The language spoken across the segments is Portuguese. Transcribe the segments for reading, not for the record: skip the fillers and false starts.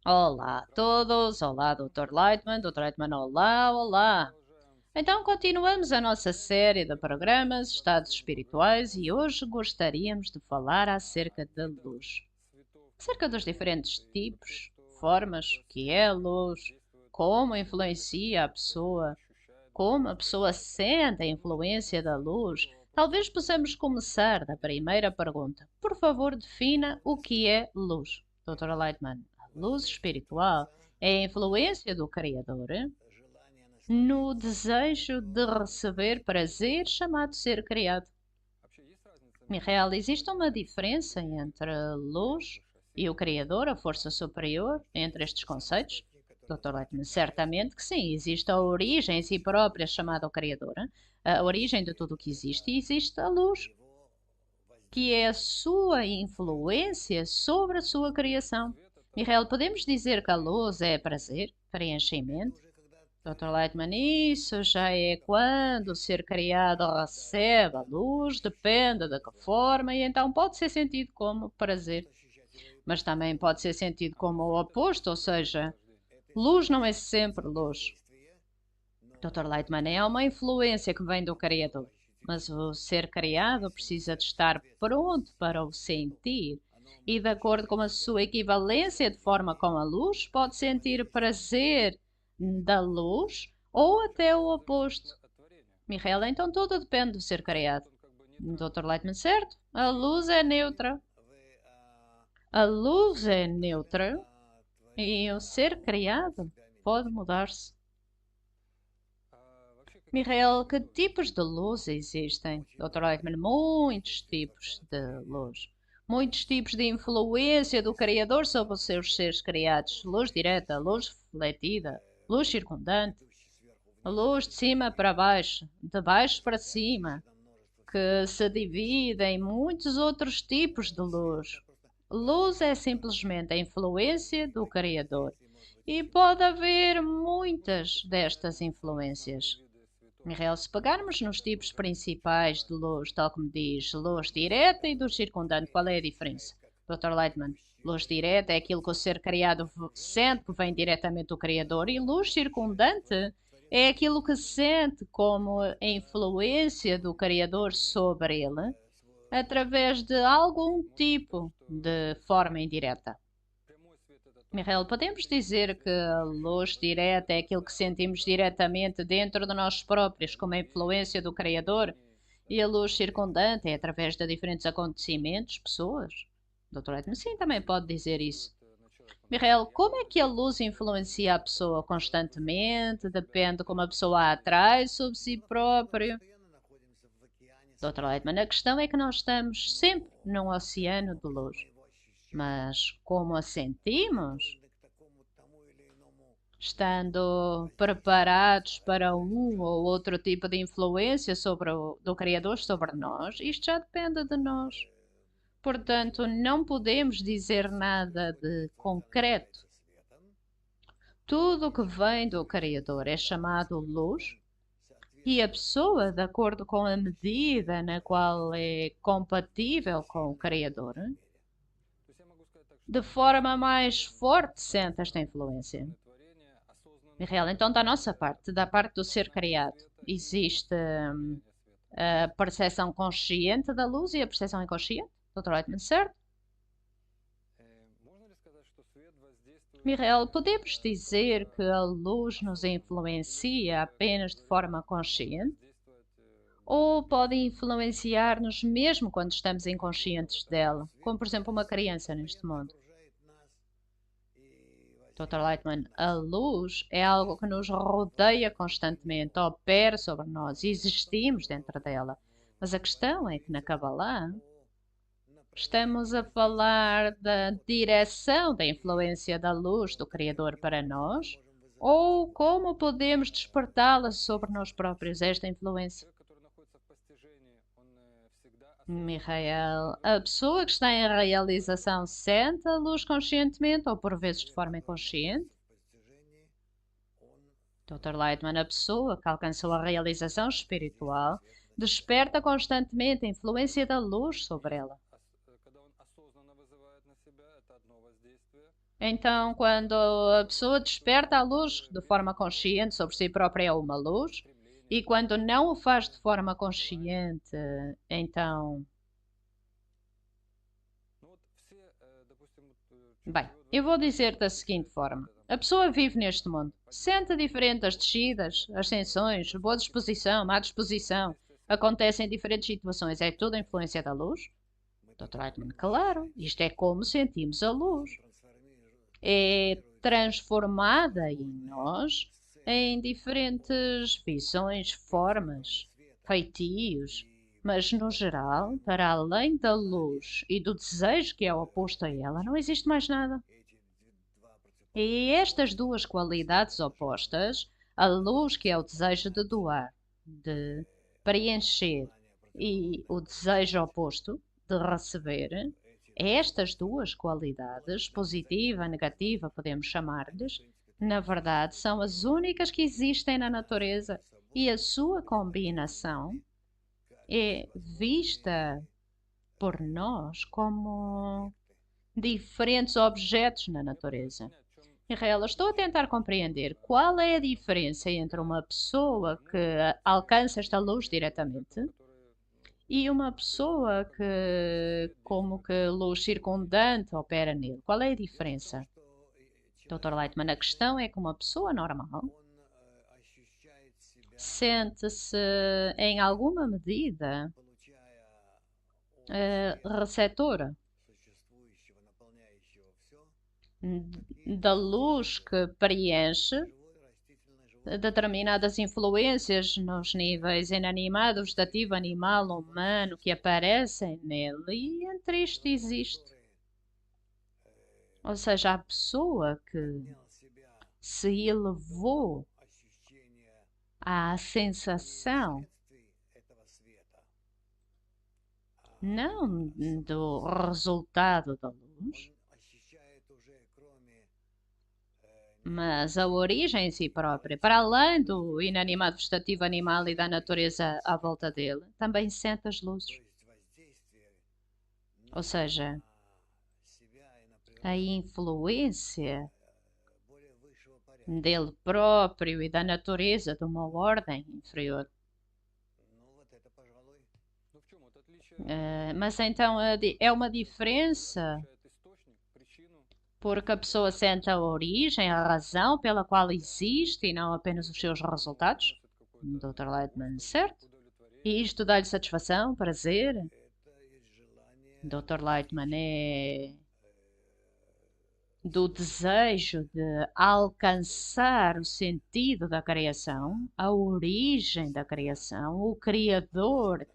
Olá a todos, olá Dr. Lightman, Dr. Lightman, olá, olá. Então continuamos a nossa série de programas Estados Espirituais e hoje gostaríamos de falar acerca da luz. Acerca dos diferentes tipos, formas, o que é a luz, como influencia a pessoa, como a pessoa sente a influência da luz. Talvez possamos começar da primeira pergunta. Por favor, defina o que é luz, Dr. Lightman. A luz espiritual é a influência do Criador no desejo de receber prazer chamado ser criado. Michael, existe uma diferença entre a luz e o Criador, a força superior, entre estes conceitos? Dr. Leitman, certamente que sim. Existe a origem em si própria chamada o Criador, a origem de tudo o que existe, e existe a luz, que é a sua influência sobre a sua criação. Michael, podemos dizer que a luz é prazer, preenchimento? Dr. Lightman, isso já é quando o ser criado recebe a luz, depende de que forma, e então pode ser sentido como prazer, mas também pode ser sentido como o oposto, ou seja, luz não é sempre luz. Dr. Lightman, é uma influência que vem do Criador, mas o ser criado precisa de estar pronto para o sentir. E de acordo com a sua equivalência de forma com a luz, pode sentir prazer da luz ou até o oposto. Michael, então tudo depende do ser criado. Dr. Lightman, certo? A luz é neutra. A luz é neutra e o ser criado pode mudar-se. Michael, que tipos de luz existem? Dr. Eichmann, muitos tipos de luz. Muitos tipos de influência do Criador sobre os seus seres criados. Luz direta, luz refletida, luz circundante, luz de cima para baixo, de baixo para cima, que se divide em muitos outros tipos de luz. Luz é simplesmente a influência do Criador. E pode haver muitas destas influências. Michael, se pegarmos nos tipos principais de luz, tal como diz luz direta e luz circundante, qual é a diferença? Dr. Lightman, luz direta é aquilo que o ser criado sente que vem diretamente do Criador, e luz circundante é aquilo que sente como a influência do Criador sobre ele, através de algum tipo de forma indireta. Michael, podemos dizer que a luz direta é aquilo que sentimos diretamente dentro de nós próprios, como a influência do Criador, e a luz circundante é através de diferentes acontecimentos, pessoas? Dr. Edmund, sim, também pode dizer isso. Michael, como é que a luz influencia a pessoa constantemente? Depende de como a pessoa a atrai sobre si próprio. Dr. Leitman, a questão é que nós estamos sempre num oceano de luz. Mas como a sentimos? Estando preparados para um ou outro tipo de influência do Criador sobre nós, isto já depende de nós. Portanto, não podemos dizer nada de concreto. Tudo o que vem do Criador é chamado luz, e a pessoa, de acordo com a medida na qual é compatível com o Criador, de forma mais forte sente esta influência. Real, então, da nossa parte, da parte do ser criado, existe a percepção consciente da luz e a percepção inconsciente? Dr. Whiteman, certo? Michael, podemos dizer que a luz nos influencia apenas de forma consciente? Ou pode influenciar-nos mesmo quando estamos inconscientes dela, como por exemplo uma criança neste mundo? Dr. Lightman, a luz é algo que nos rodeia constantemente, opera sobre nós, existimos dentro dela. Mas a questão é que na Kabbalah estamos a falar da direção da influência da luz do Criador para nós, ou como podemos despertá-la sobre nós próprios, esta influência. Michael, a pessoa que está em realização sente a luz conscientemente ou por vezes de forma inconsciente? Dr. Lightman, a pessoa que alcançou a realização espiritual desperta constantemente a influência da luz sobre ela. Então, quando a pessoa desperta a luz de forma consciente sobre si própria é uma luz, e quando não o faz de forma consciente, então. Bem, eu vou dizer da seguinte forma: a pessoa vive neste mundo, sente diferente as descidas, ascensões, boa disposição, má disposição, acontecem em diferentes situações, é tudo a influência da luz? Dr. Lightman, claro, isto é como sentimos a luz. É transformada em nós em diferentes visões, formas, feitios, mas no geral, para além da luz e do desejo que é oposto a ela, não existe mais nada. E estas duas qualidades opostas, a luz que é o desejo de doar, de preencher, e o desejo oposto de receber, estas duas qualidades, positiva, negativa, podemos chamar-lhes, na verdade, são as únicas que existem na natureza e a sua combinação é vista por nós como diferentes objetos na natureza. Israel, estou a tentar compreender qual é a diferença entre uma pessoa que alcança esta luz diretamente e uma pessoa que, como que luz circundante opera nele. Qual é a diferença? Dr. Lightman, a questão é que uma pessoa normal sente-se, em alguma medida, receptora da luz que preenche determinadas influências nos níveis inanimados, vegetativo, animal, humano, que aparecem nele, e entre isto existe. Ou seja, a pessoa que se elevou à sensação não do resultado da luz, mas a origem em si própria, para além do inanimado vegetativo animal e da natureza à volta dele, também sente as luzes. Ou seja, a influência dele próprio e da natureza de uma ordem inferior. Mas então é uma diferença porque a pessoa sente a origem, a razão pela qual existe e não apenas os seus resultados? Dr. Lightman, certo? E isto dá-lhe satisfação, prazer? Dr. Lightman é do desejo de alcançar o sentido da criação, a origem da criação, o Criador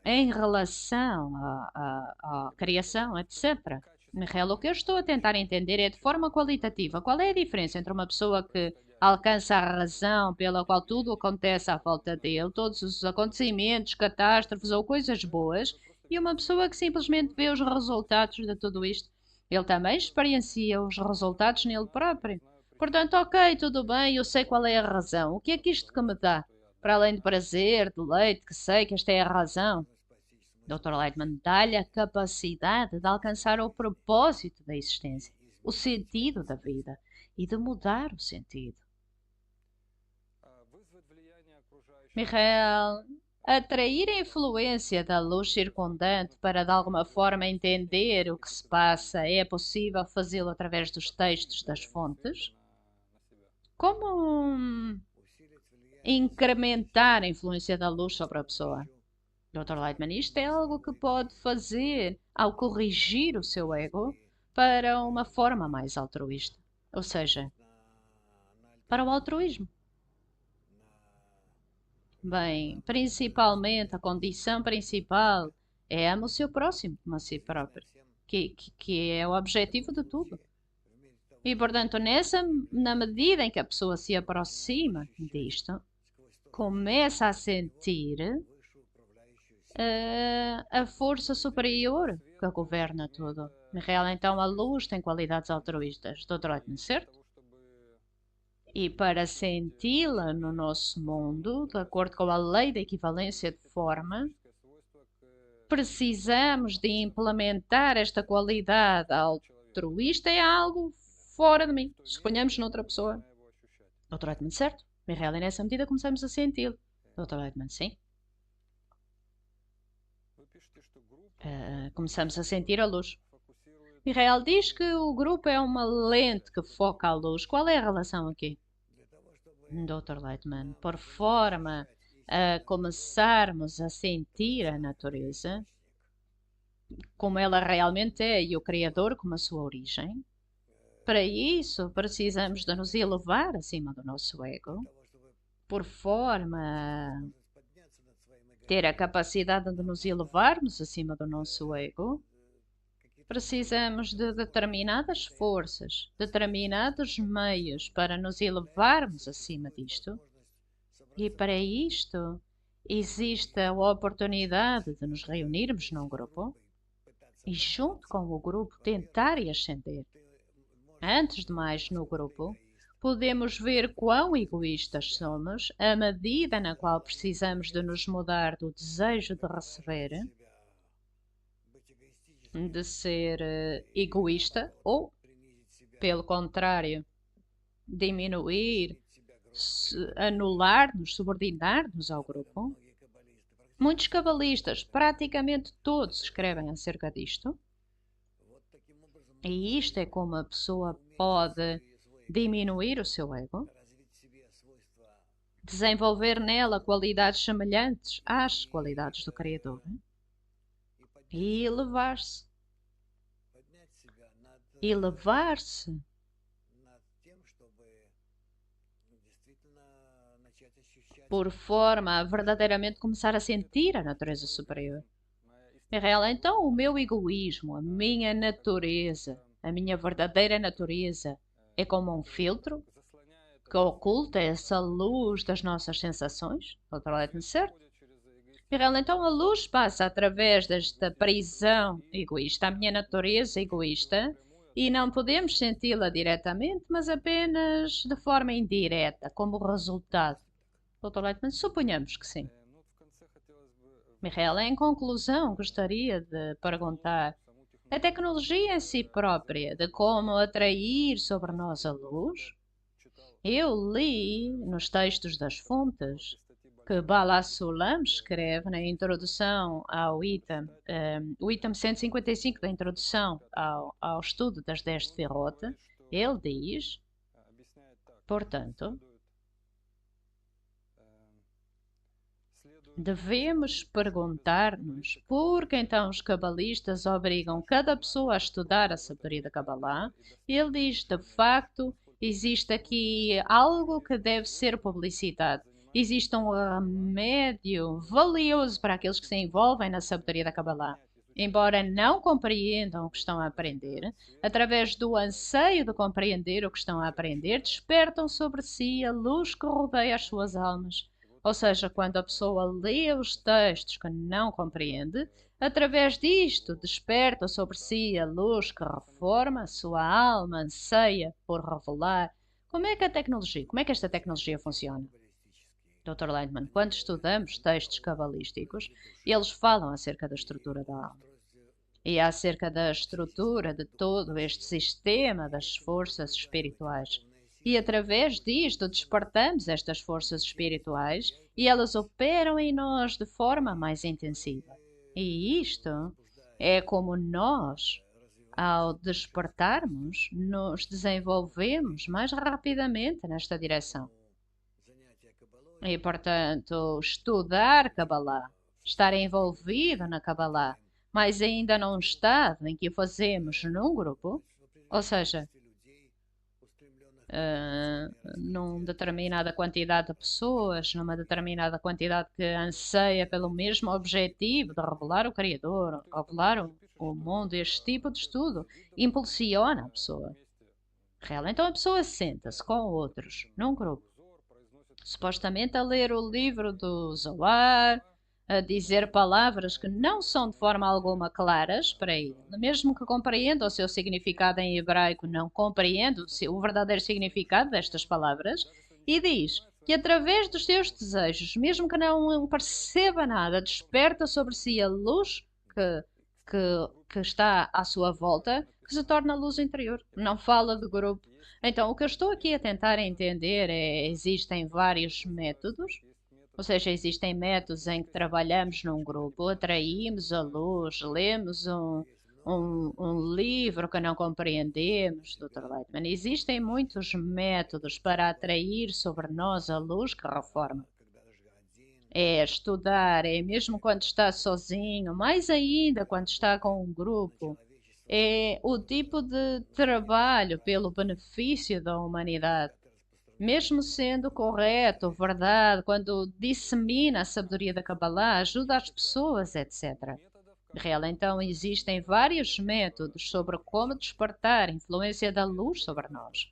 em relação à criação, etc. Michael, o que eu estou a tentar entender é de forma qualitativa qual é a diferença entre uma pessoa que alcança a razão pela qual tudo acontece à volta dele, todos os acontecimentos, catástrofes ou coisas boas, e uma pessoa que simplesmente vê os resultados de tudo isto. Ele também experiencia os resultados nele próprio. Portanto, ok, tudo bem, eu sei qual é a razão. O que é que isto que me dá? Para além de prazer, de leite, que sei que esta é a razão. Dr. Lightman dá-lhe a capacidade de alcançar o propósito da existência, o sentido da vida e de mudar o sentido. Michael, atrair a influência da luz circundante para de alguma forma entender o que se passa é possível fazê-lo através dos textos das fontes? Como incrementar a influência da luz sobre a pessoa? Dr. Lightman, isto é algo que pode fazer ao corrigir o seu ego para uma forma mais altruísta. Ou seja, para o altruísmo. Bem, principalmente, a condição principal é amar o seu próximo como a si próprio, que é o objetivo de tudo. E, portanto, na medida em que a pessoa se aproxima disto, começa a sentir a força superior que governa tudo. Na real, então, a luz tem qualidades altruístas. Dr. Lightman, certo? E para senti-la no nosso mundo, de acordo com a lei da equivalência de forma, precisamos de implementar esta qualidade altruísta em algo fora de mim. Suponhamos noutra pessoa. Dr. Whiteman, certo? Michael, e nessa medida começamos a senti-lo. Dr. Whiteman, sim. Começamos a sentir a luz. Michael diz que o grupo é uma lente que foca a luz. Qual é a relação aqui? Dr. Lightman, por forma a começarmos a sentir a natureza como ela realmente é e o Criador como a sua origem, para isso precisamos de nos elevar acima do nosso ego, por forma a ter a capacidade de nos elevarmos acima do nosso ego. Precisamos de determinadas forças, determinados meios para nos elevarmos acima disto. E para isto existe a oportunidade de nos reunirmos num grupo e, junto com o grupo, tentar ascender. Antes de mais, no grupo, podemos ver quão egoístas somos à medida na qual precisamos de nos mudar do desejo de receber, de ser egoísta, ou, pelo contrário, diminuir, anular-nos, subordinar-nos ao grupo. Muitos cabalistas, praticamente todos, escrevem acerca disto. E isto é como a pessoa pode diminuir o seu ego, desenvolver nela qualidades semelhantes às qualidades do Criador e elevar-se. Elevar-se por forma a verdadeiramente começar a sentir a natureza superior. É real, então, o meu egoísmo, a minha natureza, a minha verdadeira natureza é como um filtro que oculta essa luz das nossas sensações? Dr. Letton, certo? É real, então, a luz passa através desta prisão egoísta, a minha natureza egoísta, e não podemos senti-la diretamente, mas apenas de forma indireta, como resultado. Dr. Leitman, suponhamos que sim. Michael, em conclusão, gostaria de perguntar: a tecnologia em si própria, de como atrair sobre nós a luz? Eu li nos textos das fontes que Bala Sulam escreve na introdução ao item, o item 155 da introdução ao estudo das 10 Sefirot. Ele diz, portanto, devemos perguntar-nos por que então os cabalistas obrigam cada pessoa a estudar a sabedoria da Kabbalah. Ele diz, de facto, existe aqui algo que deve ser publicitado. Existe um remédio valioso para aqueles que se envolvem na sabedoria da Kabbalah. Embora não compreendam o que estão a aprender, através do anseio de compreender o que estão a aprender, despertam sobre si a luz que rodeia as suas almas. Ou seja, quando a pessoa lê os textos que não compreende, através disto desperta sobre si a luz que reforma a sua alma, anseia por revelar. Como é que esta tecnologia funciona? Dr. Lightman, quando estudamos textos cabalísticos, eles falam acerca da estrutura da alma e acerca da estrutura de todo este sistema das forças espirituais. E através disto despertamos estas forças espirituais e elas operam em nós de forma mais intensiva. E isto é como nós, ao despertarmos, nos desenvolvemos mais rapidamente nesta direção. E, portanto, estudar Kabbalah, estar envolvido na Kabbalah, mas ainda num estado em que o fazemos num grupo, ou seja, numa determinada quantidade de pessoas, numa determinada quantidade que anseia pelo mesmo objetivo de revelar o Criador, revelar o mundo, este tipo de estudo impulsiona a pessoa. Real. Então a pessoa senta-se com outros num grupo, supostamente a ler o livro do Zohar, a dizer palavras que não são de forma alguma claras para ele, mesmo que compreenda o seu significado em hebraico, não compreende o verdadeiro significado destas palavras, e diz que através dos seus desejos, mesmo que não perceba nada, desperta sobre si a luz que está à sua volta, que se torna luz interior. Não fala de grupo. Então, o que eu estou aqui a tentar entender é, existem vários métodos, ou seja, existem métodos em que trabalhamos num grupo, atraímos a luz, lemos um livro que não compreendemos, Dr. Leitman. Existem muitos métodos para atrair sobre nós a luz que reforma. É estudar, é mesmo quando está sozinho, mais ainda quando está com um grupo. É o tipo de trabalho pelo benefício da humanidade, mesmo sendo correto, verdade, quando dissemina a sabedoria da Kabbalah, ajuda as pessoas, etc. Real, então, existem vários métodos sobre como despertar a influência da luz sobre nós.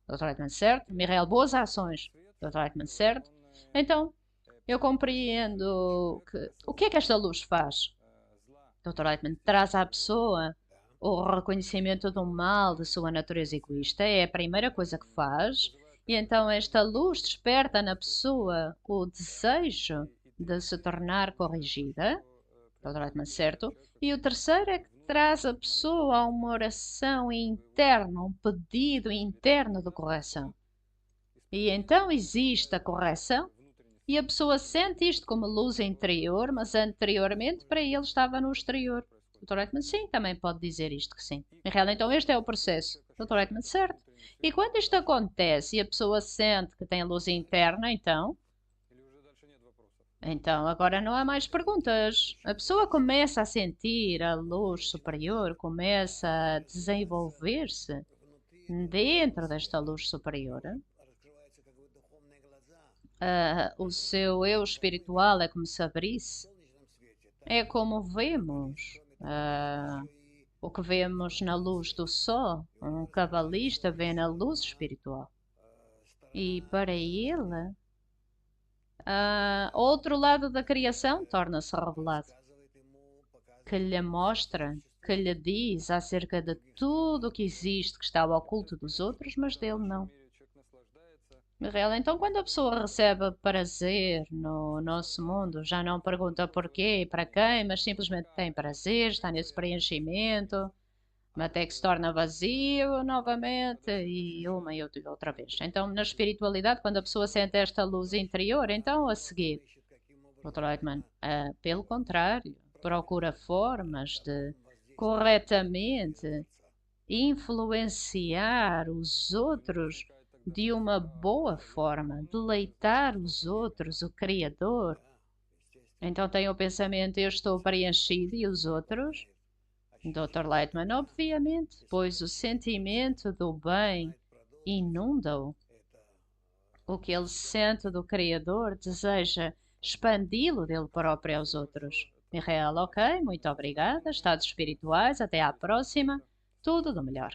Dr. Eichmann, certo? Mireille, boas ações. Dr. Eichmann, certo? Então, eu compreendo que... O que é que esta luz faz? Dr. Eichmann, traz à pessoa o reconhecimento do mal de sua natureza egoísta. É a primeira coisa que faz. E então esta luz desperta na pessoa o desejo de se tornar corrigida. Dr. Eichmann, certo? E o terceiro é que traz a pessoa a uma oração interna, um pedido interno de correção. E então existe a correção e a pessoa sente isto como luz interior, mas anteriormente para ele estava no exterior. Dr. Ekman, sim, também pode dizer isto que sim. Real, então este é o processo. Dr. Ekman, certo. E quando isto acontece e a pessoa sente que tem luz interna, então agora não há mais perguntas. A pessoa começa a sentir a luz superior, começa a desenvolver-se dentro desta luz superior. O seu eu espiritual é como se abrisse. É como vemos. O que vemos na luz do sol. Um cabalista vê na luz espiritual. E para ele, outro lado da criação torna-se revelado. Que lhe mostra, que lhe diz acerca de tudo o que existe que está ao oculto dos outros, mas dele não. Real, então quando a pessoa recebe prazer no nosso mundo, já não pergunta porquê e para quem, mas simplesmente tem prazer, está nesse preenchimento, até que se torna vazio novamente e uma e outra vez. Então, na espiritualidade, quando a pessoa sente esta luz interior, então a seguir, Dr. Eichmann, pelo contrário, procura formas de corretamente influenciar os outros de uma boa forma, deleitar os outros, o Criador. Então tem o pensamento, eu estou preenchido e os outros? Dr. Lightman, obviamente, pois o sentimento do bem inunda-o. O que ele sente do Criador deseja expandi-lo dele próprio aos outros. Mireille, ok, muito obrigada. Estados espirituais, até à próxima. Tudo do melhor.